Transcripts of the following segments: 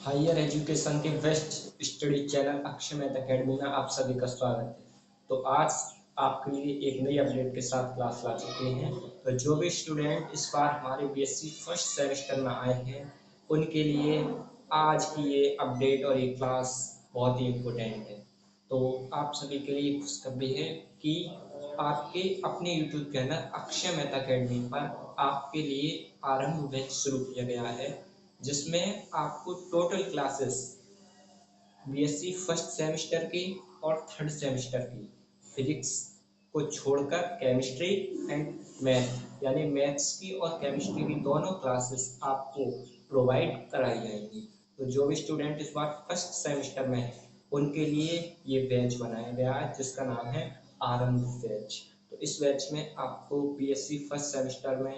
Higher education के best study channel Akshay Mehta academy में आप सभी का स्वागत है। तो आज आपके लिए एक नई अपडेट के साथ क्लास ला चुके हैं। तो जो भी स्टूडेंट इस बार हमारे बीएससी फर्स्ट सेमेस्टर में आए हैं उनके लिए आज की ये अपडेट और ये क्लास बहुत ही इम्पोर्टेंट है। तो आप सभी के लिए खुशखबरी है कि आपके अपने YouTube channel Akshay Mehta academy पर आपके लिए आरंभ बैच शुरू किया गया है, जिसमें आपको total classes BSc first semester की और थर्ड सेमेस्टर की फिजिक्स को छोड़कर केमिस्ट्री एंड मैथ यानी मैथ्स की और केमिस्ट्री की दोनों क्लासेस आपको प्रोवाइड कराई जाएंगी। तो जो भी स्टूडेंट इस बार फर्स्ट सेमेस्टर में है उनके लिए ये बैच बनाया गया है जिसका नाम है आरंभ बैच। तो इस बैच में आपको बीएससी फर्स्ट सेमेस्टर में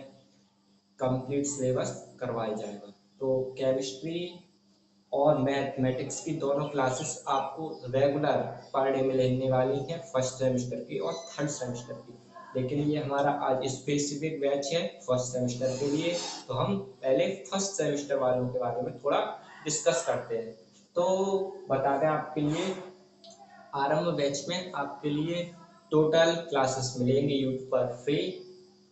कंप्लीट सिलेबस करवाया जाएगा। तो केमिस्ट्री और मैथमेटिक्स की दोनों क्लासेस आपको रेगुलर पर डे में लेने वाली हैं, फर्स्ट सेमेस्टर की और थर्ड सेमेस्टर की। लेकिन ये हमारा आज स्पेसिफिक बैच है फर्स्ट सेमेस्टर के लिए। तो हम पहले फर्स्ट सेमेस्टर वालों के बारे में थोड़ा डिस्कस करते हैं। तो बता दें आपके लिए, आरंभ बैच में आपके लिए टोटल क्लासेस मिलेंगे यूट्यूब पर फ्री।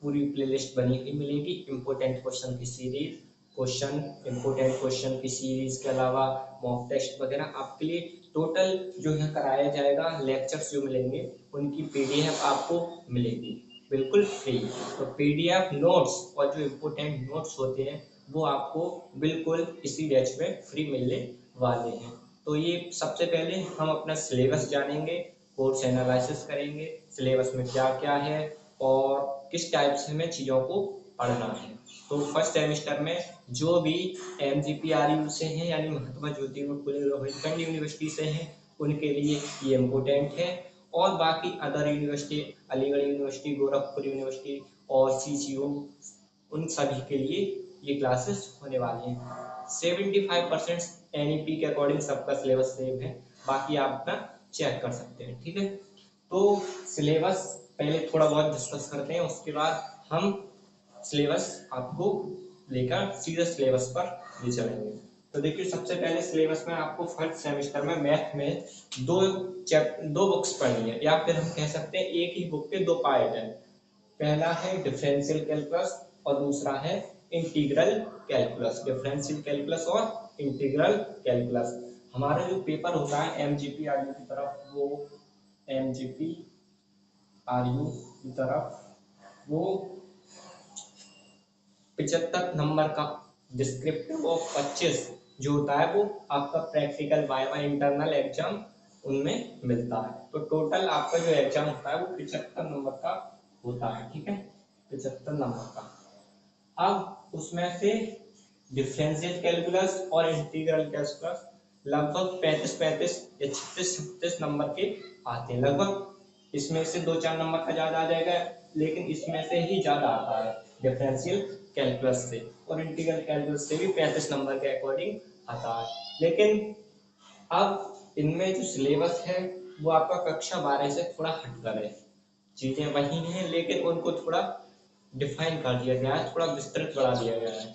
पूरी प्लेलिस्ट बनी हुई मिलेगी, इम्पोर्टेंट क्वेश्चन की सीरीज, इम्पोर्टेंट क्वेश्चन की सीरीज के अलावा मॉक टेस्ट वगैरह आपके लिए टोटल जो है कराया जाएगा। लेक्चर्स जो मिलेंगे उनकी पीडीएफ आपको मिलेगी बिल्कुल फ्री। तो पीडीएफ नोट्स और जो इम्पोर्टेंट नोट्स होते हैं वो आपको बिल्कुल इसी बैच में फ्री मिलने वाले हैं। तो ये सबसे पहले हम अपना सिलेबस जानेंगे, कोर्स एनालिसिस करेंगे, सिलेबस में क्या क्या है और किस टाइप से हमें चीज़ों को पढ़ना है। तो फर्स्ट सेमेस्टर में जो भी MGPRU से हैं यानी महात्मा ज्योतिबा फुले रोहिलखंड यूनिवर्सिटी से हैं उनके लिए ये इम्पोर्टेंट है। और बाकी other university, Aligarh university, Gorakhpur university और CCU, उन सभी के लिए ये क्लासेस होने वाली हैं। 75% NEP के अकॉर्डिंग सबका सिलेबस सेम है, बाकी आप अपना चेक कर सकते हैं। ठीक है, तो सिलेबस पहले थोड़ा बहुत डिस्कस करते हैं, उसके बाद हम सिलेबस आपको लेकर सीधे सिलेबस पर ले चलेंगे। तो देखिए, सबसे पहले सिलेबस में आपको फर्स्ट सेमेस्टर में मैथ में दो बुक्स पढ़नी है, या फिर हम कह सकते हैं एक ही बुक के दो पार्ट हैं। पहला है डिफरेंशियल कैलकुलस और दूसरा है इंटीग्रल कैलकुलस। डिफरेंशियल कैलकुलस और इंटीग्रल कैलकुलस हमारा जो पेपर होता है MGPRU की तरफ, वो MGPRU की तरफ वो 75 नंबर का डिस्क्रिप्टिव और 25 जो होता है वो आपका प्रैक्टिकल वाइवा इंटरनल एग्जाम उनमें मिलता है। तो टोटल आपका जो एग्जाम होता है वो 75 नंबर का होता है। ठीक है, 75 नंबर का। अब उसमें से डिफरेंशियल कैलकुलस और इंटीग्रल कैलकुलस लगभग 35 या 36 नंबर के आते हैं लगभग। इसमें से 2-4 नंबर का ज़्यादा आ जाएगा, लेकिन इसमें से ही ज़्यादा आता है डिफरेंशियल कैलकुलस से, और इंटीग्रल कैलकुलस से भी 35 नंबर के अकॉर्डिंग आता है। लेकिन अब इनमें जो सिलेबस है वो आपका कक्षा 12 से थोड़ा हटकर है। चीज़ें वही हैं लेकिन उनको थोड़ा डिफाइन कर दिया गया है, थोड़ा विस्तृत बढ़ा दिया गया है।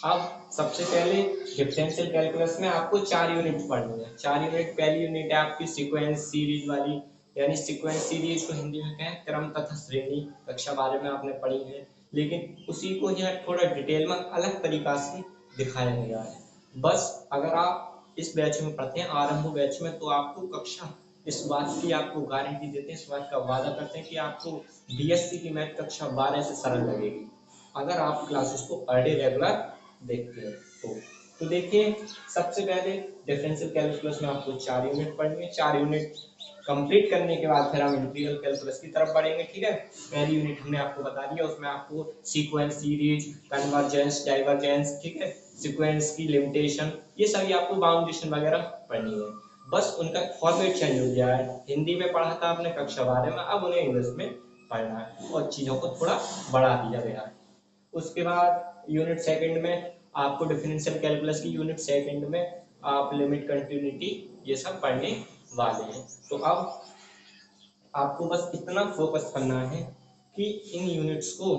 अब सबसे पहले डिफरेंशियल कैलकुलस में आपको 4 यूनिट पढ़नी है। 4 यूनिट, पहली यूनिट है आपकी सीक्वेंस सीरीज वाली, यानी सीक्वेंस सीरीज को हिंदी में कहें क्रम तथा श्रेणी, कक्षा 12 में आपने पढ़ी है, लेकिन उसी को यहाँ थोड़ा डिटेल में अलग तरीका से दिखाया गया है। बस अगर आप इस बैच में पढ़ते हैं आरंभ बैच में, तो आपको कक्षा इस बात की आपको गारंटी देते हैं, इस बात का वादा करते हैं कि आपको बीएससी की मैथ कक्षा 12 से सरल लगेगी अगर आप क्लासेस को पर डे रेगुलर देखते हैं। तो देखिए, सबसे पहले डिफरेंशियल कैलकुलस में आपको 4 यूनिट पढ़नी है। 4 यूनिट कंप्लीट करने के बाद फिर हम इंटीग्रल कैलकुलस की तरफ बढ़ेंगे। ठीक है, पहली यूनिट हमने आपको बता दिया, उसमें आपको सीक्वेंस सीरीज, कन्वर्जेंस, डाइवर्जेंस, ठीक है, सीक्वेंस की लिमिटेशन, ये सभी आपको बाउंडेशन वगैरह पढ़नी है। बस उनका फॉर्मेट चेंज हो गया है, हिंदी में पढ़ा था आपने कक्षा 12 में, अब उन्हें इंग्लिश में पढ़ना है और चीज़ों को थोड़ा बढ़ा दिया गया है। उसके बाद यूनिट सेकंड में आपको डिफरेंशियल कैलकुलस की यूनिट सेकंड में आप लिमिट, कंटिन्यूटी, ये सब पढ़ने वाले हैं। तो अब आपको बस इतना फोकस करना है कि इन यूनिट्स को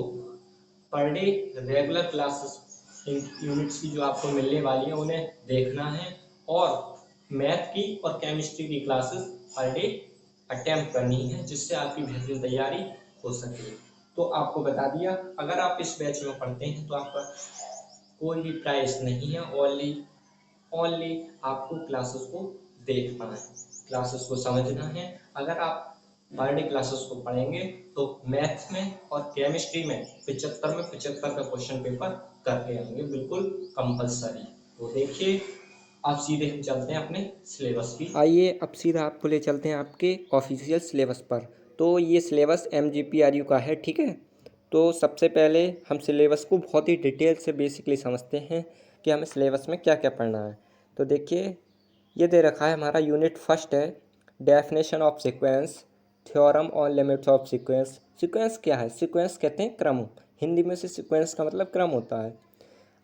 पर डे रेगुलर क्लासेस, इन यूनिट्स की जो आपको मिलने वाली है उन्हें देखना है और मैथ की और केमिस्ट्री की क्लासेस पर डे अटेम्प्ट करनी है, जिससे आपकी बेहतरीन तैयारी हो सके। तो आपको बता दिया, अगर आप इस बैच में पढ़ते हैं तो आपका कोई भी प्राइस नहीं है, ओनली आपको क्लासेस को देखना है, क्लासेस को समझना है। अगर आप पर डे क्लासेस को पढ़ेंगे तो मैथ्स में और केमिस्ट्री में 75 में 75 का क्वेश्चन पेपर करके आएंगे, बिल्कुल कंपलसरी। तो देखिए, आप सीधे हम चलते हैं अपने सिलेबस की। आइए अब सीधा आपको ले चलते हैं आपके ऑफिशियल सिलेबस पर। तो ये सिलेबस MGPRU का है, ठीक है। तो सबसे पहले हम सिलेबस को बहुत ही डिटेल से बेसिकली समझते हैं कि हमें सिलेबस में क्या क्या पढ़ना है। तो देखिए, ये दे रखा है हमारा यूनिट फर्स्ट है, definition of sequence, theorem on limits of sequence. Sequence क्या है? सीक्वेंस कहते हैं क्रम, हिंदी में से सीक्वेंस का मतलब क्रम होता है।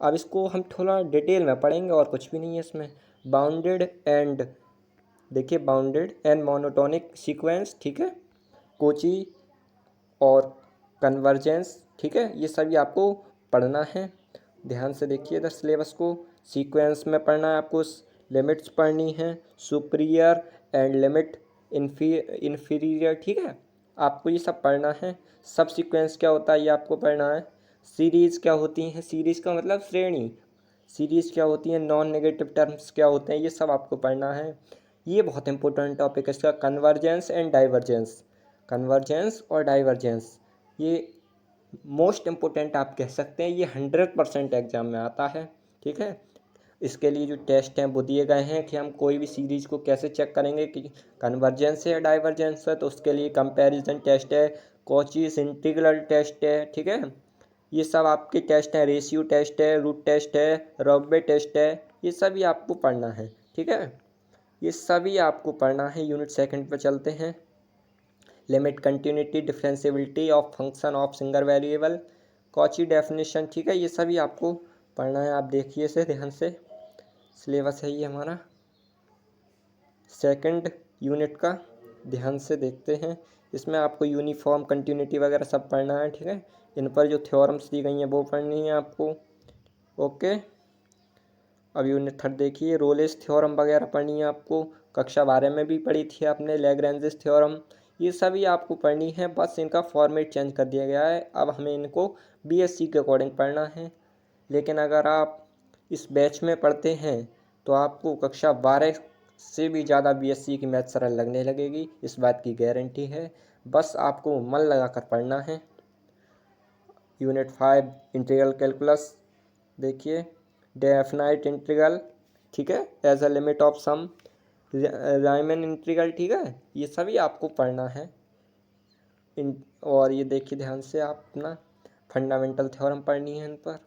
अब इसको हम थोड़ा डिटेल में पढ़ेंगे और कुछ भी नहीं है इसमें। बाउंडेड एंड, देखिए बाउंडेड एंड मोनोटोनिक सीक्वेंस, ठीक है, कोची और कन्वर्जेंस, ठीक है, ये सभी आपको पढ़ना है। ध्यान से देखिए इधर सिलेबस को। सीक्वेंस में पढ़ना है आपको, लिमिट्स पढ़नी है, सुपीरियर एंड लिमिट, इन्फीरियर, ठीक है, आपको ये सब पढ़ना है। सब सीक्वेंस क्या होता है ये आपको पढ़ना है। सीरीज़ क्या होती हैं? सीरीज़ का मतलब श्रेणी। सीरीज़ क्या होती है? नॉन नेगेटिव टर्म्स क्या होते हैं? ये सब आपको पढ़ना है। ये बहुत इंपॉर्टेंट टॉपिक है इसका, कन्वर्जेंस एंड डाइवर्जेंस। कन्वर्जेंस और डाइवर्जेंस ये मोस्ट इम्पोर्टेंट आप कह सकते हैं, ये 100% एग्जाम में आता है, ठीक है। इसके लिए जो टेस्ट हैं वो दिए गए हैं कि हम कोई भी सीरीज़ को कैसे चेक करेंगे कि कन्वर्जेंस है या डाइवर्जेंस है। तो उसके लिए कंपैरिजन टेस्ट है, कॉचीज इंटीग्रल टेस्ट है, ठीक है, ये सब आपके टेस्ट हैं। रेशियो टेस्ट है, रूट टेस्ट है, रॉबे टेस्ट है, ये सभी आपको पढ़ना है, ठीक है, ये सभी आपको पढ़ना है। यूनिट सेकंड पर चलते हैं। Limit, continuity, differentiability of function of single variable, Cauchy definition, ठीक है, ये सभी आपको पढ़ना है। आप देखिए इसे ध्यान से, सिलेबस है ये हमारा सेकंड यूनिट का, ध्यान से देखते हैं। इसमें आपको यूनिफॉर्म, कंटिन्यूटी वगैरह सब पढ़ना है, ठीक है। इन पर जो थ्योरम्स दी गई हैं वो पढ़नी है आपको, ओके। अब यूनिट थर्ड देखिए, रोलेस थ्योरम वगैरह पढ़नी है आपको, कक्षा 12 में भी पढ़ी थी आपने, लैग्रेंज थ्योरम, ये सभी आपको पढ़नी है। बस इनका फॉर्मेट चेंज कर दिया गया है, अब हमें इनको BSc के अकॉर्डिंग पढ़ना है। लेकिन अगर आप इस बैच में पढ़ते हैं तो आपको कक्षा 12 से भी ज़्यादा BSc की मैथ सरल लगने लगेगी, इस बात की गारंटी है। बस आपको मन लगा कर पढ़ना है। यूनिट 5 इंटीग्रल कैलकुलस, देखिए डेफिनाइट इंटीग्रल, ठीक है, as a limit of sum, Riemann integral, ठीक है, ये सभी आपको पढ़ना है। और ये देखिए ध्यान से, आप अपना फंडामेंटल थ्योरम पढ़नी है इन पर।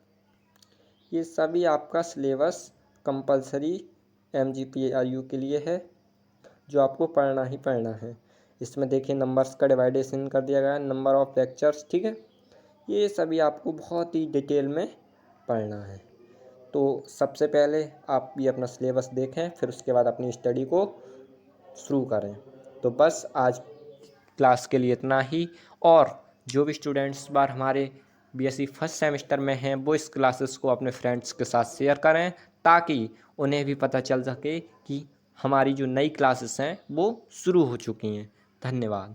ये सभी आपका सिलेबस कंपलसरी MGPRU के लिए है, जो आपको पढ़ना ही पढ़ना है। इसमें देखिए नंबर्स का डिवाइडेशन कर दिया गया है, नंबर ऑफ लेक्चर्स, ठीक है, ये सभी आपको बहुत ही डिटेल में पढ़ना है। तो सबसे पहले आप ये अपना सिलेबस देखें, फिर उसके बाद अपनी स्टडी को शुरू करें। तो बस आज क्लास के लिए इतना ही। और जो भी स्टूडेंट्स इस बार हमारे BSc फर्स्ट सेमेस्टर में हैं वो इस क्लासेस को अपने फ्रेंड्स के साथ शेयर करें, ताकि उन्हें भी पता चल सके कि हमारी जो नई क्लासेस हैं वो शुरू हो चुकी हैं। धन्यवाद।